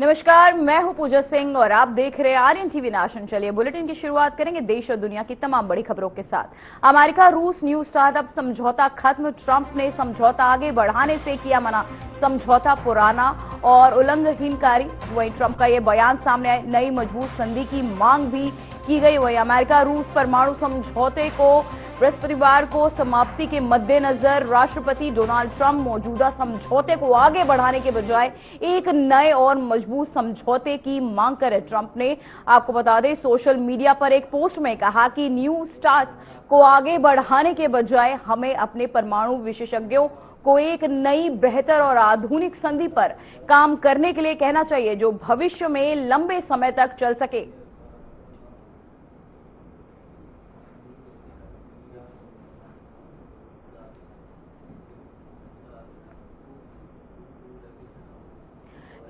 नमस्कार, मैं हूं पूजा सिंह और आप देख रहे हैं आर्यन टीवी नेशन। चलिए बुलेटिन की शुरुआत करेंगे देश और दुनिया की तमाम बड़ी खबरों के साथ। अमेरिका रूस न्यू स्टार्टअप समझौता खत्म, ट्रंप ने समझौता आगे बढ़ाने से किया मना, समझौता पुराना और उल्लंघनकारी। वहीं ट्रंप का यह बयान सामने आए, नई मजबूत संधि की मांग भी की गई। वहीं अमेरिका रूस परमाणु समझौते को बृहस्पतिवार को समाप्ति के मद्देनजर राष्ट्रपति डोनाल्ड ट्रंप मौजूदा समझौते को आगे बढ़ाने के बजाय एक नए और मजबूत समझौते की मांग करे। ट्रंप ने, आपको बता दें, सोशल मीडिया पर एक पोस्ट में कहा कि न्यू स्टार्ट को आगे बढ़ाने के बजाय हमें अपने परमाणु विशेषज्ञों को एक नई, बेहतर और आधुनिक संधि पर काम करने के लिए कहना चाहिए जो भविष्य में लंबे समय तक चल सके।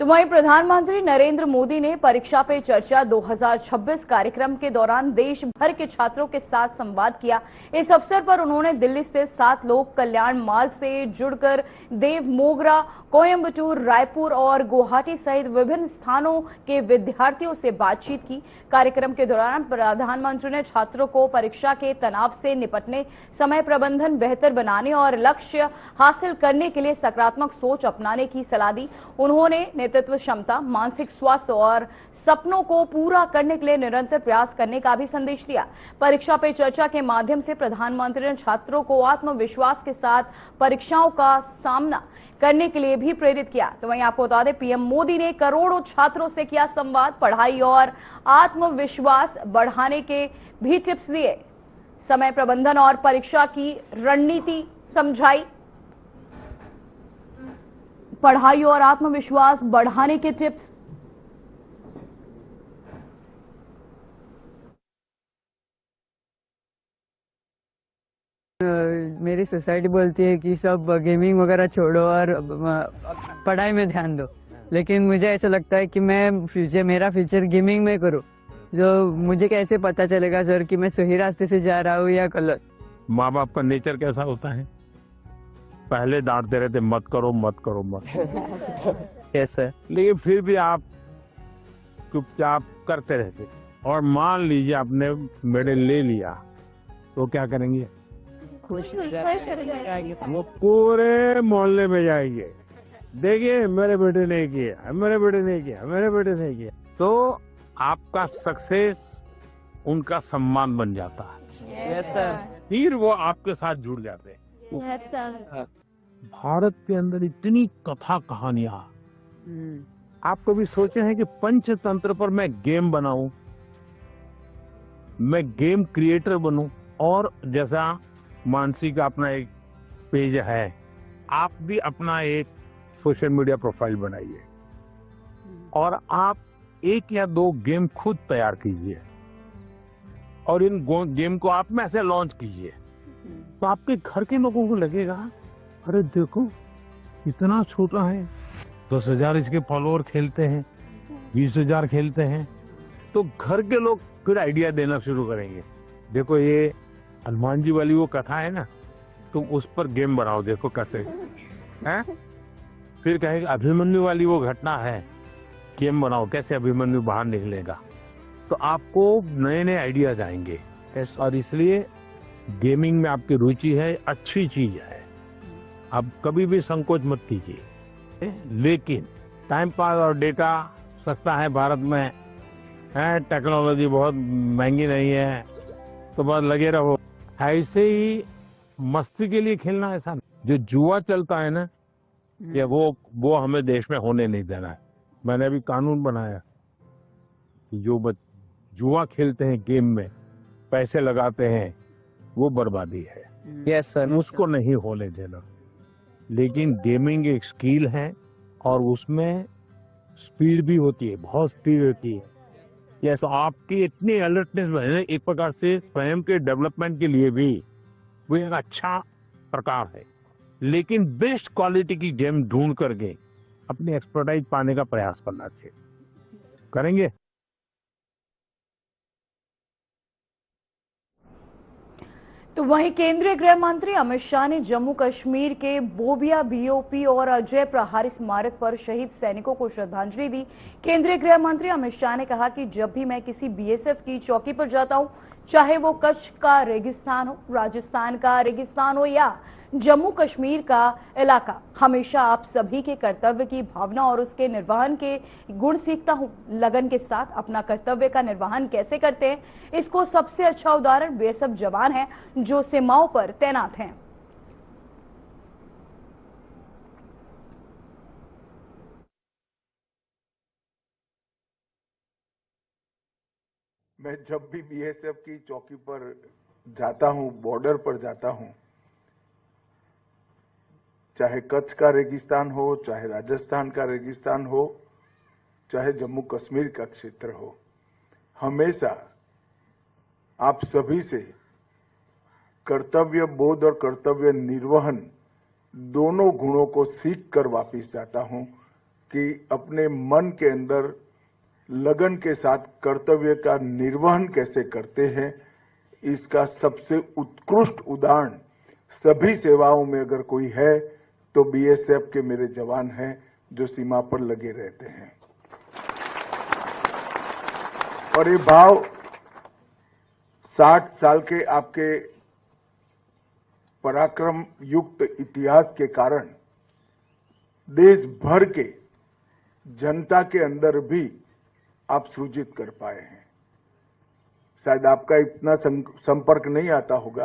तो वहीं प्रधानमंत्री नरेंद्र मोदी ने परीक्षा पे चर्चा 2026 कार्यक्रम के दौरान देश भर के छात्रों के साथ संवाद किया। इस अवसर पर उन्होंने दिल्ली स्थित 7 लोक कल्याण मार्ग से जुड़कर देव मोगरा, कोयंबटूर, रायपुर और गुवाहाटी सहित विभिन्न स्थानों के विद्यार्थियों से बातचीत की। कार्यक्रम के दौरान प्रधानमंत्री ने छात्रों को परीक्षा के तनाव से निपटने, समय प्रबंधन बेहतर बनाने और लक्ष्य हासिल करने के लिए सकारात्मक सोच अपनाने की सलाह दी। उन्होंने नेतृत्व क्षमता, मानसिक स्वास्थ्य और सपनों को पूरा करने के लिए निरंतर प्रयास करने का भी संदेश दिया। परीक्षा पे चर्चा के माध्यम से प्रधानमंत्री ने छात्रों को आत्मविश्वास के साथ परीक्षाओं का सामना करने के लिए भी प्रेरित किया। तो वहीं आपको बता दें, पीएम मोदी ने करोड़ों छात्रों से किया संवाद, पढ़ाई और आत्मविश्वास बढ़ाने के भी टिप्स दिए, समय प्रबंधन और परीक्षा की रणनीति समझाई। पढ़ाई और आत्मविश्वास बढ़ाने के टिप्स। मेरी सोसाइटी बोलती है कि सब गेमिंग वगैरह छोड़ो और पढ़ाई में ध्यान दो, लेकिन मुझे ऐसा लगता है कि मेरा फ्यूचर गेमिंग में करूं। जो मुझे कैसे पता चलेगा सर कि मैं सही रास्ते से जा रहा हूं या गलत? माँ बाप का नेचर कैसा होता है, पहले डांटते रहते मत करो मत करो मत कैसे? लेकिन फिर भी आप चुपचाप करते रहते। और मान लीजिए आपने मेडल ले लिया तो क्या करेंगे? वो पूरे मोहल्ले में जाएंगे, देखिए मेरे बेटे ने किया, मेरे बेटे ने किया, मेरे बेटे ने किया। तो आपका सक्सेस उनका सम्मान बन जाता है। फिर वो आपके साथ जुड़ जाते हैं। भारत के अंदर इतनी कथा कहानियां, आप कभी सोचे हैं कि पंचतंत्र पर मैं गेम बनाऊं, मैं गेम क्रिएटर बनूं? और जैसा मानसी का अपना एक पेज है, आप भी अपना एक सोशल मीडिया प्रोफाइल बनाइए और आप 1 या 2 गेम खुद तैयार कीजिए और इन गेम को आप में ऐसे लॉन्च कीजिए। तो आपके घर के लोगों को लगेगा, अरे देखो इतना छोटा है, 10,000 इसके फॉलोअर खेलते हैं, 20,000 खेलते हैं। तो घर के लोग फिर आइडिया देना शुरू करेंगे, देखो ये हनुमान जी वाली वो कथा है ना, तुम उस पर गेम बनाओ, देखो कैसे है। फिर कहेंगे अभिमन्यु वाली वो घटना है, गेम बनाओ कैसे अभिमन्यु बाहर निकलेगा। तो आपको नए नए आइडियाज आएंगे। और इसलिए गेमिंग में आपकी रुचि है, अच्छी चीज है, आप कभी भी संकोच मत कीजिए। लेकिन टाइम पास और डेटा सस्ता है भारत में, है टेक्नोलॉजी बहुत महंगी नहीं है, तो बस लगे रहो। ऐसे ही मस्ती के लिए खेलना ऐसा नहीं। जो जुआ चलता है ना, ये वो हमें देश में होने नहीं देना है। मैंने अभी कानून बनाया, जो जुआ खेलते हैं, गेम में पैसे लगाते हैं, वो बर्बादी है। यस सर, उसको नहीं होने देना। लेकिन गेमिंग एक स्किल है और उसमें स्पीड भी होती है, बहुत स्पीड होती है। यस, आपकी इतनी अलर्टनेस है, एक प्रकार से स्वयं के डेवलपमेंट के लिए भी वो एक अच्छा प्रकार है। लेकिन बेस्ट क्वालिटी की गेम ढूंढ करके अपनी एक्सपर्टाइज पाने का प्रयास करना चाहिए। करेंगे। तो वहीं केंद्रीय गृह मंत्री अमित शाह ने जम्मू कश्मीर के बोबिया बीओपी और अजय प्रहारी स्मारक पर शहीद सैनिकों को श्रद्धांजलि दी। केंद्रीय गृह मंत्री अमित शाह ने कहा कि जब भी मैं किसी बीएसएफ की चौकी पर जाता हूं, चाहे वो कच्छ का रेगिस्तान हो, राजस्थान का रेगिस्तान हो या जम्मू कश्मीर का इलाका, हमेशा आप सभी के कर्तव्य की भावना और उसके निर्वहन के गुण सीखता हूं। लगन के साथ अपना कर्तव्य का निर्वहन कैसे करते हैं, इसको सबसे अच्छा उदाहरण बीएसएफ जवान है जो सीमाओं पर तैनात हैं। मैं जब भी बीएसएफ की चौकी पर जाता हूं, बॉर्डर पर जाता हूं, चाहे कच्छ का रेगिस्तान हो, चाहे राजस्थान का रेगिस्तान हो, चाहे जम्मू कश्मीर का क्षेत्र हो, हमेशा आप सभी से कर्तव्य बोध और कर्तव्य निर्वहन दोनों गुणों को सीख कर वापिस जाता हूं कि अपने मन के अंदर लगन के साथ कर्तव्य का निर्वहन कैसे करते हैं, इसका सबसे उत्कृष्ट उदाहरण सभी सेवाओं में अगर कोई है तो बीएसएफ के मेरे जवान हैं जो सीमा पर लगे रहते हैं। और ये भाव 60 साल के आपके पराक्रम युक्त इतिहास के कारण देश भर के जनता के अंदर भी आप सृजित कर पाए हैं। शायद आपका इतना संपर्क नहीं आता होगा,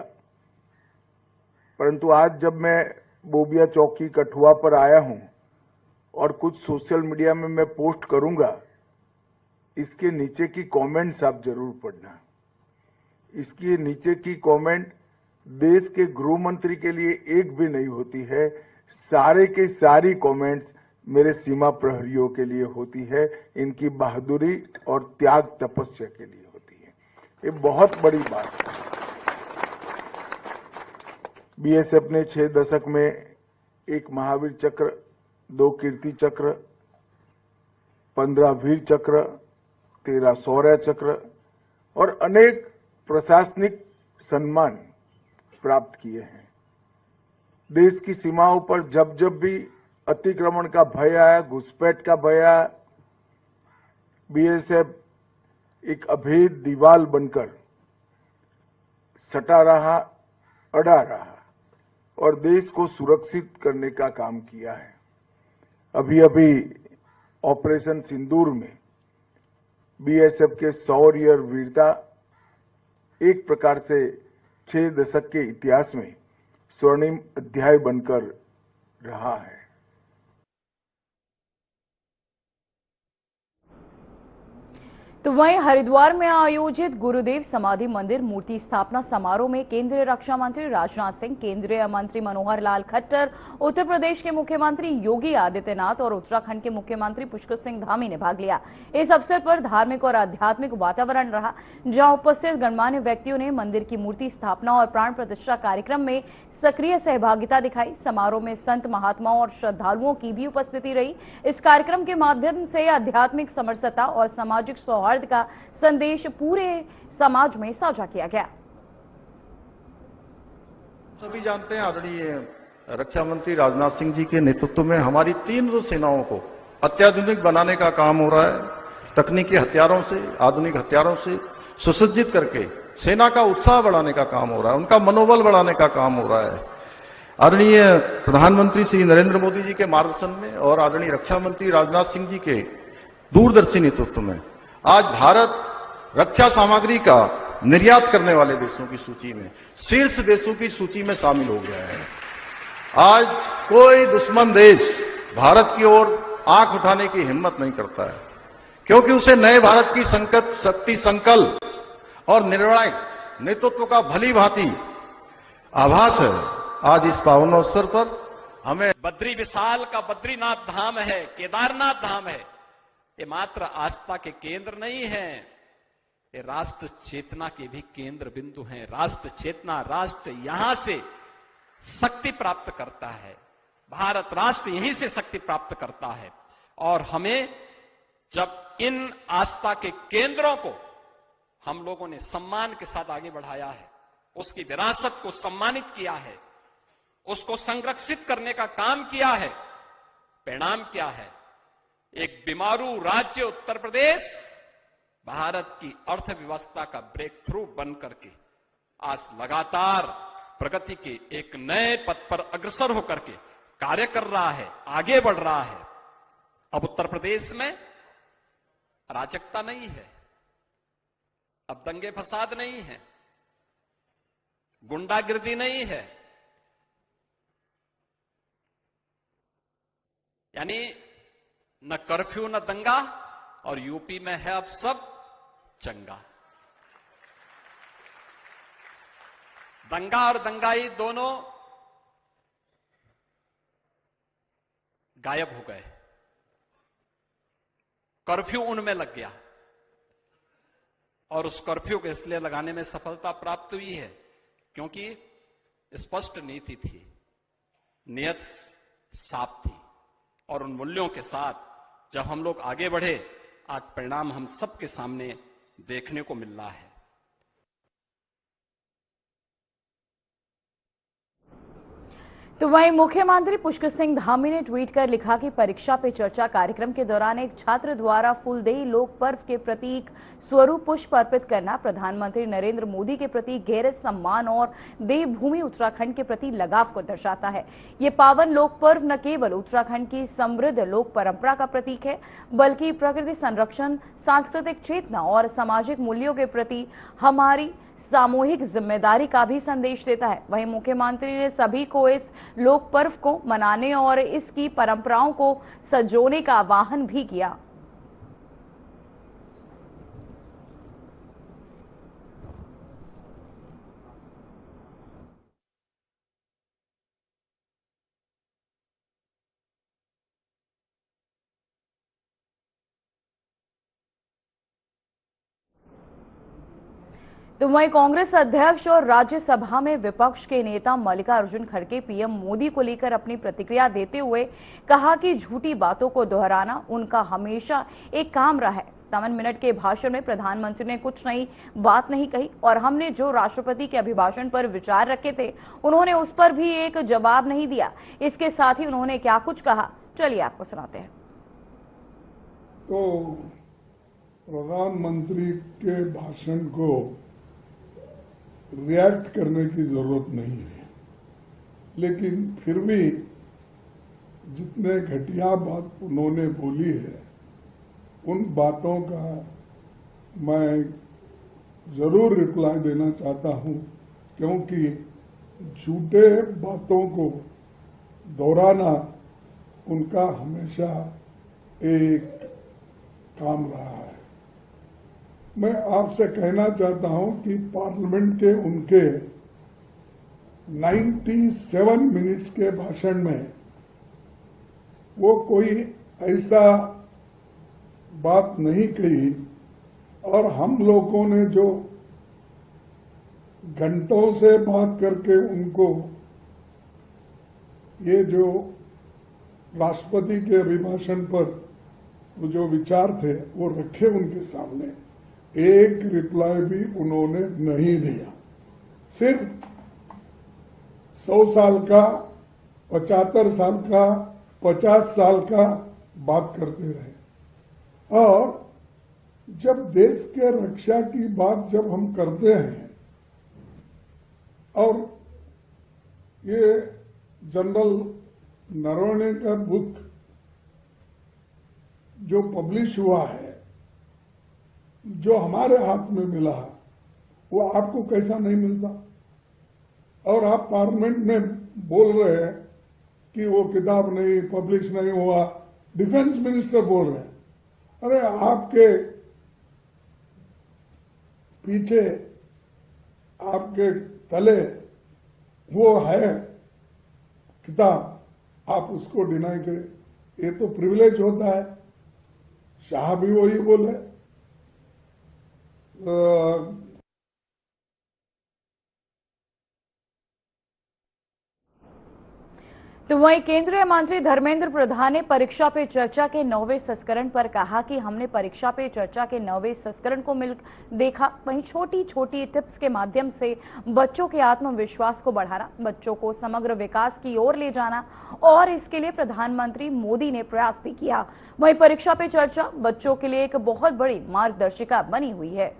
परंतु आज जब मैं बोबिया चौकी कठुआ पर आया हूं और कुछ सोशल मीडिया में मैं पोस्ट करूंगा, इसके नीचे की कमेंट्स आप जरूर पढ़ना। इसके नीचे की कमेंट देश के गृह मंत्री के लिए एक भी नहीं होती है, सारे के सारी कमेंट्स मेरे सीमा प्रहरियों के लिए होती है, इनकी बहादुरी और त्याग तपस्या के लिए होती है। ये बहुत बड़ी बात है। बीएसएफ ने 6 दशक में 1 महावीर चक्र, 2 कीर्ति चक्र, 15 वीर चक्र, 13 शौर्य चक्र और अनेक प्रशासनिक सम्मान प्राप्त किए हैं। देश की सीमाओं पर जब जब भी अतिक्रमण का भय आया, घुसपैठ का भय आया, बीएसएफ एक अभेद दीवार बनकर सटा रहा, अड़ा रहा और देश को सुरक्षित करने का काम किया है। अभी अभी ऑपरेशन सिंदूर में बीएसएफ के शौर्य और वीरता एक प्रकार से 6 दशक के इतिहास में स्वर्णिम अध्याय बनकर रहा है। तो वहीं हरिद्वार में आयोजित गुरुदेव समाधि मंदिर मूर्ति स्थापना समारोह में केंद्रीय रक्षा मंत्री राजनाथ सिंह, केंद्रीय मंत्री मनोहर लाल खट्टर, उत्तर प्रदेश के मुख्यमंत्री योगी आदित्यनाथ और उत्तराखंड के मुख्यमंत्री पुष्कर सिंह धामी ने भाग लिया। इस अवसर पर धार्मिक और आध्यात्मिक वातावरण रहा, जहां उपस्थित गणमान्य व्यक्तियों ने मंदिर की मूर्ति स्थापना और प्राण प्रतिष्ठा कार्यक्रम में सक्रिय सहभागिता दिखाई। समारोह में संत महात्माओं और श्रद्धालुओं की भी उपस्थिति रही। इस कार्यक्रम के माध्यम से आध्यात्मिक समरसता और सामाजिक सौहार्द का संदेश पूरे समाज में साझा किया गया। सभी जानते हैं आदरणीय रक्षा मंत्री राजनाथ सिंह जी के नेतृत्व में हमारी तीनों सेनाओं को अत्याधुनिक बनाने का काम हो रहा है। तकनीकी हथियारों से, आधुनिक हथियारों से सुसज्जित करके सेना का उत्साह बढ़ाने का काम हो रहा है, उनका मनोबल बढ़ाने का काम हो रहा है। आदरणीय प्रधानमंत्री श्री नरेंद्र मोदी जी के मार्गदर्शन में और आदरणीय रक्षा मंत्री राजनाथ सिंह जी के दूरदर्शी नेतृत्व में आज भारत रक्षा सामग्री का निर्यात करने वाले देशों की सूची में, शीर्ष देशों की सूची में शामिल हो गया है। आज कोई दुश्मन देश भारत की ओर आंख उठाने की हिम्मत नहीं करता है, क्योंकि उसे नए भारत की शक्ति, संकल्प और निर्णायक नेतृत्व का भली भांति आभास है। आज इस पावन अवसर पर हमें बद्री विशाल का बद्रीनाथ धाम है, केदारनाथ धाम है, ये मात्र आस्था के केंद्र नहीं है, ये राष्ट्र चेतना के भी केंद्र बिंदु हैं। राष्ट्र चेतना, राष्ट्र यहां से शक्ति प्राप्त करता है, भारत राष्ट्र यहीं से शक्ति प्राप्त करता है। और हमें जब इन आस्था के केंद्रों को हम लोगों ने सम्मान के साथ आगे बढ़ाया है, उसकी विरासत को सम्मानित किया है, उसको संरक्षित करने का काम किया है। परिणाम क्या है? एक बीमारू राज्य उत्तर प्रदेश भारत की अर्थव्यवस्था का ब्रेक थ्रू बन करके आज लगातार प्रगति के एक नए पथ पर अग्रसर होकर के कार्य कर रहा है, आगे बढ़ रहा है। अब उत्तर प्रदेश में अराजकता नहीं है, अब दंगे फसाद नहीं है, गुंडागिर्दी नहीं है, यानी न कर्फ्यू न दंगा, और यूपी में है अब सब चंगा। दंगा और दंगाई दोनों गायब हो गए, कर्फ्यू उनमें लग गया, और उस कर्फ्यू को इसलिए लगाने में सफलता प्राप्त हुई है क्योंकि स्पष्ट नीति थी, नियत साफ थी, और उन मूल्यों के साथ जब हम लोग आगे बढ़े, आज परिणाम हम सबके सामने देखने को मिल रहा है। तो वहीं मुख्यमंत्री पुष्कर सिंह धामी ने ट्वीट कर लिखा कि परीक्षा पे चर्चा कार्यक्रम के दौरान एक छात्र द्वारा फूलदेई लोक पर्व के प्रतीक स्वरूप पुष्प अर्पित करना प्रधानमंत्री नरेंद्र मोदी के प्रति गहरे सम्मान और देवभूमि उत्तराखंड के प्रति लगाव को दर्शाता है। ये पावन लोक पर्व न केवल उत्तराखंड की समृद्ध लोक परंपरा का प्रतीक है, बल्कि प्रकृति संरक्षण, सांस्कृतिक चेतना और सामाजिक मूल्यों के प्रति हमारी सामूहिक जिम्मेदारी का भी संदेश देता है। वहीं मुख्यमंत्री ने सभी को इस लोक पर्व को मनाने और इसकी परंपराओं को संजोने का आह्वान भी किया। तो वहीं कांग्रेस अध्यक्ष और राज्यसभा में विपक्ष के नेता मल्लिकार्जुन खड़गे पीएम मोदी को लेकर अपनी प्रतिक्रिया देते हुए कहा कि झूठी बातों को दोहराना उनका हमेशा एक काम रहा है। 57 मिनट के भाषण में प्रधानमंत्री ने कुछ नई बात नहीं कही और हमने जो राष्ट्रपति के अभिभाषण पर विचार रखे थे उन्होंने उस पर भी एक जवाब नहीं दिया। इसके साथ ही उन्होंने क्या कुछ कहा, चलिए आपको सुनाते हैं। तो प्रधानमंत्री के भाषण को रिएक्ट करने की जरूरत नहीं है, लेकिन फिर भी जितने घटिया बात उन्होंने बोली है उन बातों का मैं जरूर रिप्लाई देना चाहता हूं, क्योंकि झूठे बातों को दोहराना उनका हमेशा एक काम रहा है। मैं आपसे कहना चाहता हूं कि पार्लियामेंट के उनके 97 मिनट्स के भाषण में वो कोई ऐसा बात नहीं कही, और हम लोगों ने जो घंटों से बात करके उनको ये जो राष्ट्रपति के अभिभाषण पर जो विचार थे वो रखे उनके सामने, एक रिप्लाई भी उन्होंने नहीं दिया। सिर्फ 100 साल का, 75 साल का, 50 साल का बात करते रहे। और जब देश के रक्षा की बात जब हम करते हैं, और ये जनरल नरवणे का बुक जो पब्लिश हुआ है, जो हमारे हाथ में मिला, वो आपको कैसा नहीं मिलता? और आप पार्लियामेंट में बोल रहे हैं कि वो किताब नहीं, पब्लिश नहीं हुआ। डिफेंस मिनिस्टर बोल रहे हैं, अरे आपके पीछे, आपके तले वो है किताब, आप उसको डिनाई करें, ये तो प्रिविलेज होता है। शाह भी वही बोले। तो वहीं केंद्रीय मंत्री धर्मेंद्र प्रधान ने परीक्षा पे चर्चा के 9वें संस्करण पर कहा कि हमने परीक्षा पे चर्चा के 9वें संस्करण को मिल देखा। वहीं छोटी छोटी टिप्स के माध्यम से बच्चों के आत्मविश्वास को बढ़ाना, बच्चों को समग्र विकास की ओर ले जाना और इसके लिए प्रधानमंत्री मोदी ने प्रयास भी किया। वहीं परीक्षा पे चर्चा बच्चों के लिए एक बहुत बड़ी मार्गदर्शिका बनी हुई है।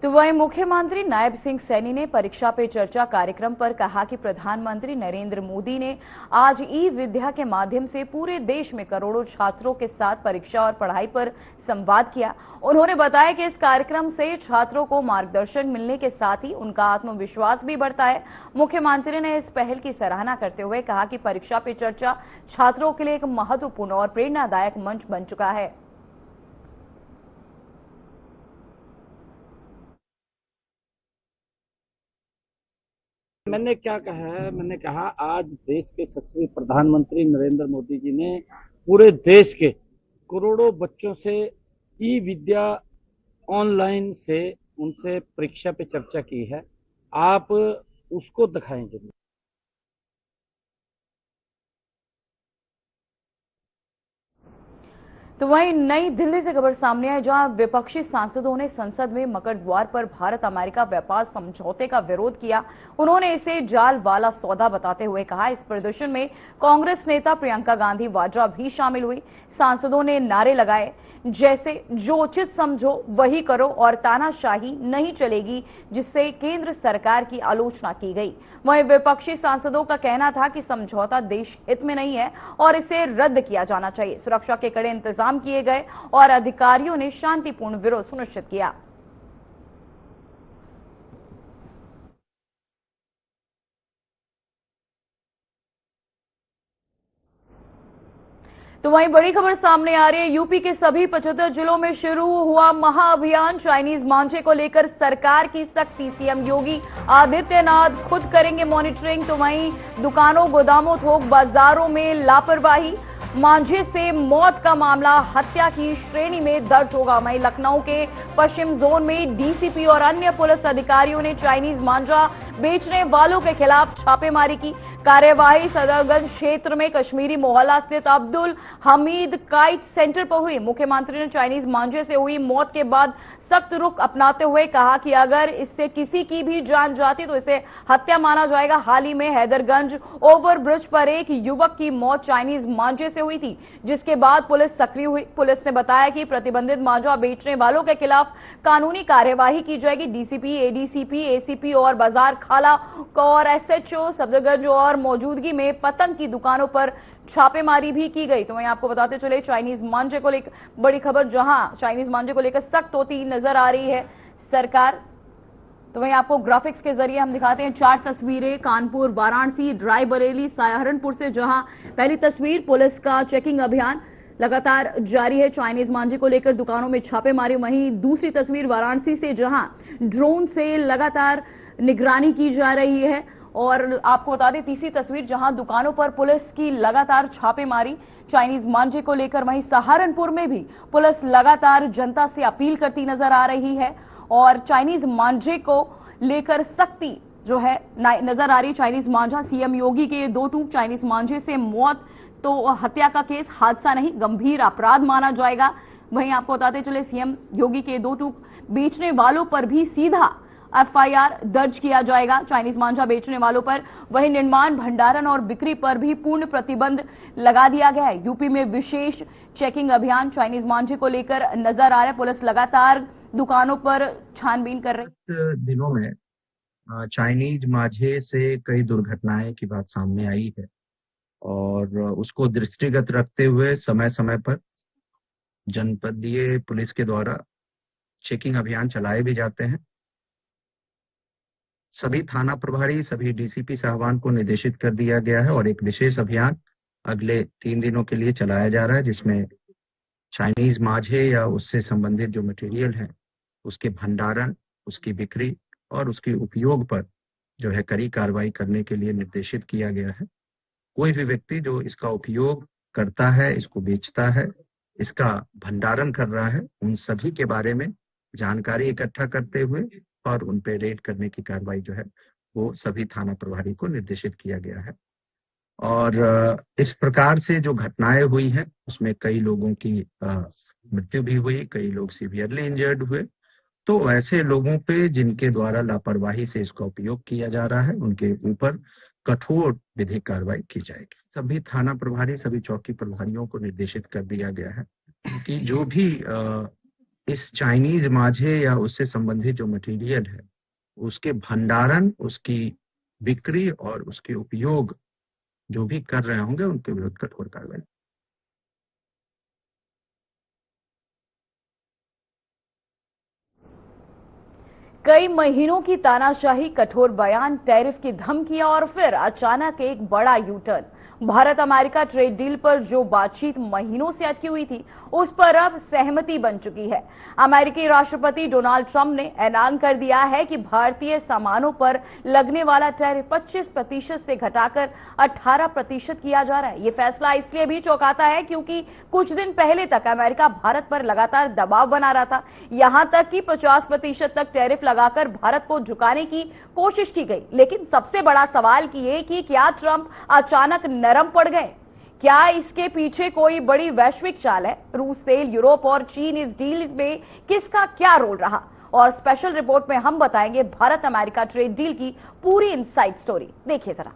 तो वहीं मुख्यमंत्री नायब सिंह सैनी ने परीक्षा पे चर्चा कार्यक्रम पर कहा कि प्रधानमंत्री नरेंद्र मोदी ने आज ई विद्या के माध्यम से पूरे देश में करोड़ों छात्रों के साथ परीक्षा और पढ़ाई पर संवाद किया। उन्होंने बताया कि इस कार्यक्रम से छात्रों को मार्गदर्शन मिलने के साथ ही उनका आत्मविश्वास भी बढ़ता है। मुख्यमंत्री ने इस पहल की सराहना करते हुए कहा कि परीक्षा पे चर्चा छात्रों के लिए एक महत्वपूर्ण और प्रेरणादायक मंच बन चुका है। मैंने क्या कहा है, मैंने कहा आज देश के यशस्वी प्रधानमंत्री नरेंद्र मोदी जी ने पूरे देश के करोड़ों बच्चों से ई विद्या ऑनलाइन से उनसे परीक्षा पे चर्चा की है। आप उसको दिखाएंगे। तो वहीं नई दिल्ली से खबर सामने आई, जहां विपक्षी सांसदों ने संसद में मकर द्वार पर भारत अमेरिका व्यापार समझौते का विरोध किया। उन्होंने इसे जाल वाला सौदा बताते हुए कहा। इस प्रदर्शन में कांग्रेस नेता प्रियंका गांधी वाड्रा भी शामिल हुई। सांसदों ने नारे लगाए जैसे जो उचित समझो वही करो और तानाशाही नहीं चलेगी, जिससे केंद्र सरकार की आलोचना की गई। वहीं विपक्षी सांसदों का कहना था कि समझौता देश हित में नहीं है और इसे रद्द किया जाना चाहिए। सुरक्षा के कड़े इंतजाम किए गए और अधिकारियों ने शांतिपूर्ण विरोध सुनिश्चित किया। तो वहीं बड़ी खबर सामने आ रही है, यूपी के सभी 75 जिलों में शुरू हुआ महाअभियान। चाइनीज मांझे को लेकर सरकार की सख्ती। सीएम योगी आदित्यनाथ खुद करेंगे मॉनिटरिंग। तो वहीं दुकानों, गोदामों, थोक बाजारों में लापरवाही, मांझे से मौत का मामला हत्या की श्रेणी में दर्ज होगा। वहीं लखनऊ के पश्चिम जोन में डीसीपी और अन्य पुलिस अधिकारियों ने चाइनीज मांझा बेचने वालों के खिलाफ छापेमारी की। कार्यवाही सदरगंज क्षेत्र में कश्मीरी मोहल्ला स्थित अब्दुल हमीद काइट सेंटर पर हुई। मुख्यमंत्री ने चाइनीज मांझे से हुई मौत के बाद सख्त रुख अपनाते हुए कहा कि अगर इससे किसी की भी जान जाती तो इसे हत्या माना जाएगा। हाल ही में हैदरगंज ओवरब्रिज पर एक युवक की मौत चाइनीज मांझे से हुई थी, जिसके बाद पुलिस सक्रिय हुई। पुलिस ने बताया कि प्रतिबंधित मांझा बेचने वालों के खिलाफ कानूनी कार्यवाही की जाएगी। डीसीपी, एडीसीपी, एसीपी और बाजार खाला और एसएचओ सफदरगंज और मौजूदगी में पतंग की दुकानों पर छापेमारी भी की गई। तो वहीं आपको बताते चले चाइनीज मांझे को लेकर बड़ी खबर, जहां चाइनीज मांझे को लेकर सख्त होती नजर आ रही है सरकार। तो वहीं आपको ग्राफिक्स के जरिए हम दिखाते हैं 4 तस्वीरें कानपुर, वाराणसी, रायबरेली, सहारनपुर से, जहां पहली तस्वीर पुलिस का चेकिंग अभियान लगातार जारी है। चाइनीज मांझे को लेकर दुकानों में छापेमारी। वहीं दूसरी तस्वीर वाराणसी से, जहां ड्रोन से लगातार निगरानी की जा रही है। और आपको बता दें तीसरी तस्वीर, जहां दुकानों पर पुलिस की लगातार छापेमारी चाइनीज मांझे को लेकर। वहीं सहारनपुर में भी पुलिस लगातार जनता से अपील करती नजर आ रही है और चाइनीज मांझे को लेकर सख्ती जो है नजर आ रही। चाइनीज मांझा, सीएम योगी के 2 टूक चाइनीज मांझे से मौत तो हत्या का केस, हादसा नहीं गंभीर अपराध माना जाएगा। वहीं आपको बताते चले सीएम योगी के 2 टूक बेचने वालों पर भी सीधा एफआईआर दर्ज किया जाएगा, चाइनीज मांझा बेचने वालों पर। वहीं निर्माण, भंडारण और बिक्री पर भी पूर्ण प्रतिबंध लगा दिया गया है। यूपी में विशेष चेकिंग अभियान चाइनीज मांझे को लेकर नजर आ रहा है। पुलिस लगातार दुकानों पर छानबीन कर रही है। दिनों में चाइनीज मांझे से कई दुर्घटनाएं की बात सामने आई है और उसको दृष्टिगत रखते हुए समय समय पर जनपदीय पुलिस के द्वारा चेकिंग अभियान चलाए भी जाते हैं। सभी थाना प्रभारी, सभी डीसीपी साहबान को निर्देशित कर दिया गया है और एक विशेष अभियान अगले 3 दिनों के लिए चलाया जा रहा है, जिसमें चाइनीज माझे या उससे संबंधित जो मटेरियल है उसके भंडारण, उसकी बिक्री और उसके उपयोग पर जो है कड़ी कार्रवाई करने के लिए निर्देशित किया गया है। कोई भी व्यक्ति जो इसका उपयोग करता है, इसको बेचता है, इसका भंडारण कर रहा है, उन सभी के बारे में जानकारी इकट्ठा करते हुए और उन पे रेड करने की कार्रवाई जो है वो सभी थाना प्रभारी को निर्देशित किया गया है। और इस प्रकार से जो घटनाएं हुई हैं उसमें कई लोगों की मृत्यु भी हुई, कई लोग सीवियरली इंजर्ड हुए। तो ऐसे लोगों पे जिनके द्वारा लापरवाही से इसका उपयोग किया जा रहा है उनके ऊपर कठोर विधिक कार्रवाई की जाएगी। सभी थाना प्रभारी, सभी चौकी प्रभारियों को निर्देशित कर दिया गया है कि जो भी इस चाइनीज माझे या उससे संबंधित जो मटेरियल है उसके भंडारण, उसकी बिक्री और उसके उपयोग जो भी कर रहे होंगे उनके विरुद्ध कठोर कार्रवाई। कई महीनों की तानाशाही, कठोर बयान, टैरिफ की धमकियां और फिर अचानक एक बड़ा U turn. Bharat America trade deal पर जो बातचीत महीनों से अटकी हुई थी उस पर अब सहमति बन चुकी है। अमेरिकी राष्ट्रपति डोनाल्ड ट्रंप ने ऐलान कर दिया है कि भारतीय सामानों पर लगने वाला टैरिफ 25% से घटाकर 18% किया जा रहा है। ये फैसला इसलिए भी चौंकाता है क्योंकि कुछ दिन पहले तक अमेरिका भारत पर लगातार दबाव बना रहा था, यहां तक कि 50% तक टैरिफ लगाकर भारत को झुकाने की कोशिश की गई। लेकिन सबसे बड़ा सवाल ये कि क्या ट्रंप अचानक नरम पड़ गए? क्या इसके पीछे कोई बड़ी वैश्विक चाल है? रूस, तेल, यूरोप और चीन इस डील में किसका क्या रोल रहा? और स्पेशल रिपोर्ट में हम बताएंगे भारत अमेरिका ट्रेड डील की पूरी इनसाइड स्टोरी। देखिए जरा।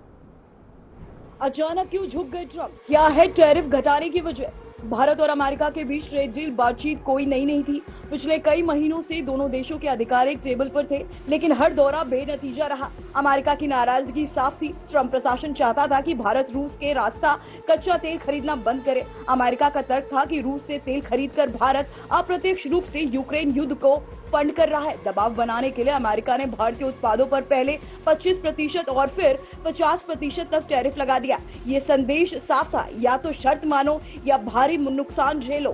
अचानक क्यों झुक गए ट्रंप? क्या है टैरिफ घटाने की वजह? भारत और अमेरिका के बीच ट्रेड डील बातचीत कोई नई नहीं थी। पिछले कई महीनों से दोनों देशों के अधिकारी टेबल पर थे, लेकिन हर दौरा बेनतीजा रहा। अमेरिका की नाराजगी साफ थी। ट्रंप प्रशासन चाहता था कि भारत रूस के रास्ता कच्चा तेल खरीदना बंद करे। अमेरिका का तर्क था कि रूस से तेल खरीदकर भारत अप्रत्यक्ष रूप से यूक्रेन युद्ध को फंड कर रहा है। दबाव बनाने के लिए अमेरिका ने भारतीय उत्पादों पर पहले 25% और फिर 50% तक टैरिफ लगा दिया। ये संदेश साफ था, या तो शर्त मानो या भारी नुकसान झेलो।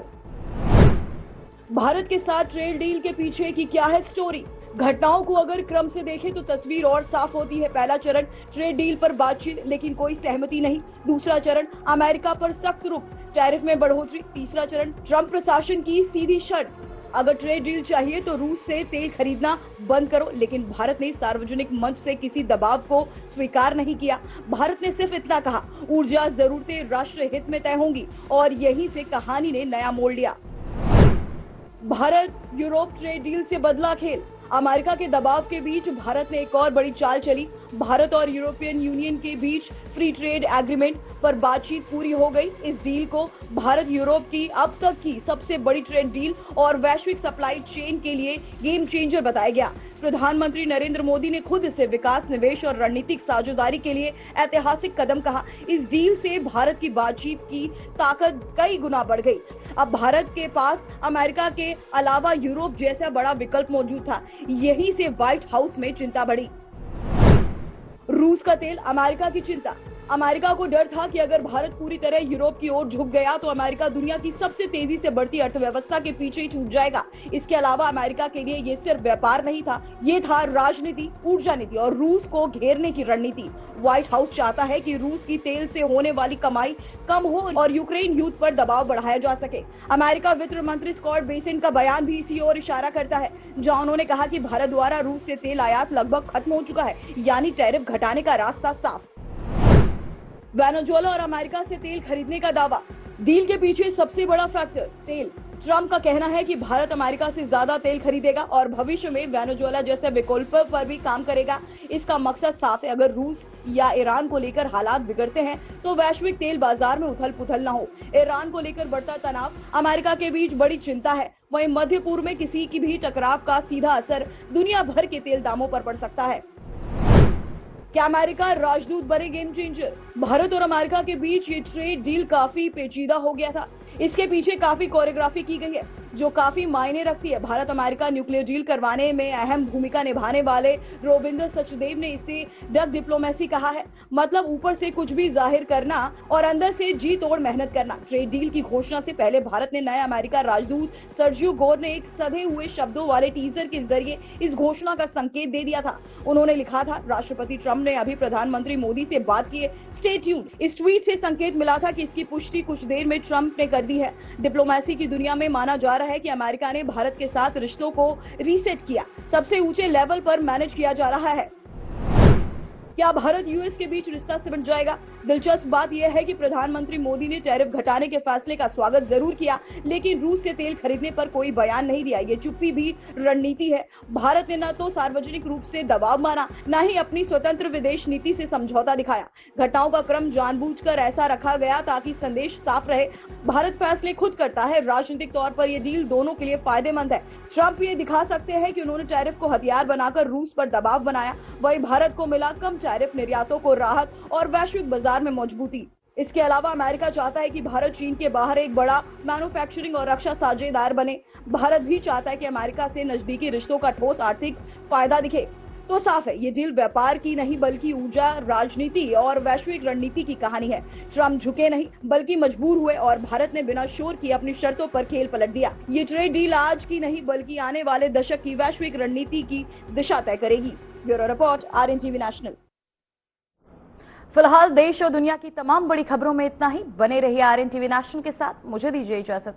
भारत के साथ ट्रेड डील के पीछे की क्या है स्टोरी? घटनाओं को अगर क्रम से देखें तो तस्वीर और साफ होती है। पहला चरण ट्रेड डील पर बातचीत, लेकिन कोई सहमति नहीं। दूसरा चरण अमेरिका पर सख्त रुख, टैरिफ में बढ़ोतरी। तीसरा चरण ट्रंप प्रशासन की सीधी शर्त, अगर ट्रेड डील चाहिए तो रूस से तेल खरीदना बंद करो। लेकिन भारत ने सार्वजनिक मंच से किसी दबाव को स्वीकार नहीं किया। भारत ने सिर्फ इतना कहा, ऊर्जा जरूरतें राष्ट्र हित में तय होंगी, और यहीं से कहानी ने नया मोड़ लिया। भारत यूरोप ट्रेड डील से बदला खेल। अमेरिका के दबाव के बीच भारत ने एक और बड़ी चाल चली। भारत और यूरोपियन यूनियन के बीच फ्री ट्रेड एग्रीमेंट पर बातचीत पूरी हो गई। इस डील को भारत यूरोप की अब तक की सबसे बड़ी ट्रेड डील और वैश्विक सप्लाई चेन के लिए गेम चेंजर बताया गया। प्रधानमंत्री नरेंद्र मोदी ने खुद इसे विकास, निवेश और रणनीतिक साझेदारी के लिए ऐतिहासिक कदम कहा। इस डील से भारत की बातचीत की ताकत कई गुना बढ़ गई। अब भारत के पास अमेरिका के अलावा यूरोप जैसा बड़ा विकल्प मौजूद था। यहीं से व्हाइट हाउस में चिंता बढ़ी। रूस का तेल, अमेरिका की चिंता। अमेरिका को डर था कि अगर भारत पूरी तरह यूरोप की ओर झुक गया तो अमेरिका दुनिया की सबसे तेजी से बढ़ती अर्थव्यवस्था के पीछे ही छूट जाएगा। इसके अलावा अमेरिका के लिए ये सिर्फ व्यापार नहीं था, ये था राजनीति, ऊर्जा नीति और रूस को घेरने की रणनीति। व्हाइट हाउस चाहता है कि रूस की तेल से होने वाली कमाई कम हो और यूक्रेन युद्ध पर दबाव बढ़ाया जा सके। अमेरिका वित्त मंत्री स्कॉट बेसेंट का बयान भी इसी ओर इशारा करता है, जहां उन्होंने कहा कि भारत द्वारा रूस से तेल आयात लगभग खत्म हो चुका है, यानी टैरिफ घटाने का रास्ता साफ। वेनेजुएला और अमेरिका से तेल खरीदने का दावा। डील के पीछे सबसे बड़ा फैक्टर तेल। ट्रंप का कहना है कि भारत अमेरिका से ज्यादा तेल खरीदेगा और भविष्य में वेनेजुएला जैसे विकल्प पर भी काम करेगा। इसका मकसद साफ है, अगर रूस या ईरान को लेकर हालात बिगड़ते हैं तो वैश्विक तेल बाजार में उथल पुथल न हो। ईरान को लेकर बढ़ता तनाव अमेरिका के बीच बड़ी चिंता है। वहीं मध्य पूर्व में किसी की भी टकराव का सीधा असर दुनिया भर के तेल दामों पर पड़ सकता है। क्या अमेरिका राजदूत बने गेम चेंजर? भारत और अमेरिका के बीच ये ट्रेड डील काफी पेचीदा हो गया था। इसके पीछे काफी कोरियोग्राफी की गई है। जो काफी मायने रखती है। भारत अमेरिका न्यूक्लियर डील करवाने में अहम भूमिका निभाने वाले रविंद्र सचदेव ने इसे डक डिप्लोमेसी कहा है। मतलब ऊपर से कुछ भी जाहिर करना और अंदर से जी तोड़ मेहनत करना। ट्रेड डील की घोषणा से पहले भारत ने नए अमेरिका राजदूत सर्जियो गोर ने एक सधे हुए शब्दों वाले टीजर के जरिए इस घोषणा का संकेत दे दिया था। उन्होंने लिखा था, राष्ट्रपति ट्रंप ने अभी प्रधानमंत्री मोदी से बात की है, स्टे ट्यून्ड। इस ट्वीट से संकेत मिला था कि इसकी पुष्टि कुछ देर में ट्रंप ने कर दी है। डिप्लोमेसी की दुनिया में माना जा रहा है कि अमेरिका ने भारत के साथ रिश्तों को रीसेट किया, सबसे ऊंचे लेवल पर मैनेज किया जा रहा है। क्या भारत यूएस के बीच रिश्ता सिमट जाएगा? दिलचस्प बात यह है कि प्रधानमंत्री मोदी ने टैरिफ घटाने के फैसले का स्वागत जरूर किया, लेकिन रूस से तेल खरीदने पर कोई बयान नहीं दिया। ये चुप्पी भी रणनीति है। भारत ने न तो सार्वजनिक रूप से दबाव माना, न ही अपनी स्वतंत्र विदेश नीति से समझौता दिखाया। घटनाओं का क्रम जानबूझकर ऐसा रखा गया ताकि संदेश साफ रहे, भारत फैसले खुद करता है। राजनीतिक तौर पर यह डील दोनों के लिए फायदेमंद है। ट्रंप ये दिखा सकते हैं कि उन्होंने टैरिफ को हथियार बनाकर रूस पर दबाव बनाया, वही भारत को मिला कम टैरिफ, निर्यातों को राहत और वैश्विक बाजार में मजबूती। इसके अलावा अमेरिका चाहता है कि भारत चीन के बाहर एक बड़ा मैन्युफैक्चरिंग और रक्षा साझेदार बने। भारत भी चाहता है कि अमेरिका से नजदीकी रिश्तों का ठोस आर्थिक फायदा दिखे। तो साफ है, ये डील व्यापार की नहीं बल्कि ऊर्जा, राजनीति और वैश्विक रणनीति की कहानी है। ट्रंप झुके नहीं बल्कि मजबूर हुए और भारत ने बिना शोर किए अपनी शर्तों पर खेल पलट दिया। ये ट्रेड डील आज की नहीं बल्कि आने वाले दशक की वैश्विक रणनीति की दिशा तय करेगी। Bureau report, RNTV national. फिलहाल देश और दुनिया की तमाम बड़ी खबरों में इतना ही। बने रहिए RNTV नेशनल के साथ। मुझे दीजिए इजाजत।